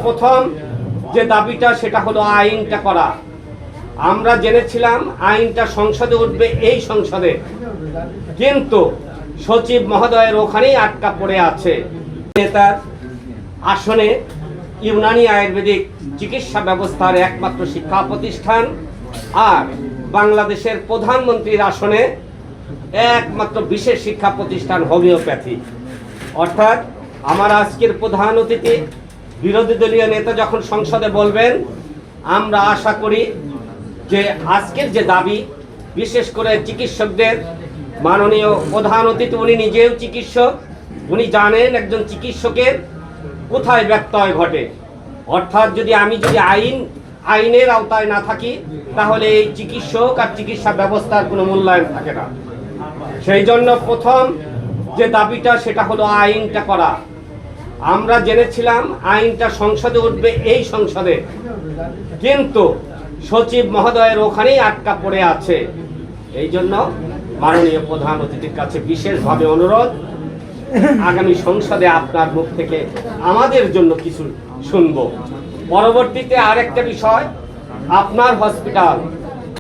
প্রথম যে দাবিটা সেটা হলো আইনটা করা। আমরা জেনেছিলাম আইনটা সংসদে উঠবে এই সংসদে, কিন্তু সচিব মহোদয়ের ওখানেই আটকা পড়ে আছে। নেতার আসনে ইউনানি আয়ুর্বেদিক চিকিৎসা ব্যবস্থার একমাত্র শিক্ষা প্রতিষ্ঠান, আর বাংলাদেশের প্রধানমন্ত্রীর আসনে একমাত্র বিশেষ শিক্ষা প্রতিষ্ঠান হোমিওপ্যাথি। অর্থাৎ আমার আজকের প্রধান অতিথি বিরোধী দলীয় নেতা যখন সংসদে বলবেন, আমরা আশা করি যে আজকের যে দাবি, বিশেষ করে চিকিৎসকদের, মাননীয় প্রধান অতিথি উনি নিজেও চিকিৎসক, উনি জানেন একজন চিকিৎসকের কোথায় ব্যত্যয় ঘটে। অর্থাৎ যদি আইনের আওতায় না থাকি, তাহলে এই চিকিৎসক আর চিকিৎসা ব্যবস্থার কোনো মূল্যায়ন থাকে না। সেই জন্য প্রথম যে দাবিটা সেটা হলো আইনটা করা। আমরা জেনেছিলাম আইনটা সংসদে উঠবে এই সংসদে, কিন্তু সচিব মহোদয়ের ওখানেই আটকা পড়ে আছে। এই জন্য মাননীয় প্রধান অতিথির কাছে বিশেষভাবে অনুরোধ, আগামী সংসদে আপনার মুখ থেকে আমাদের জন্য কিছু শুনবো। পরবর্তীতে আরেকটা বিষয়, আপনার হসপিটাল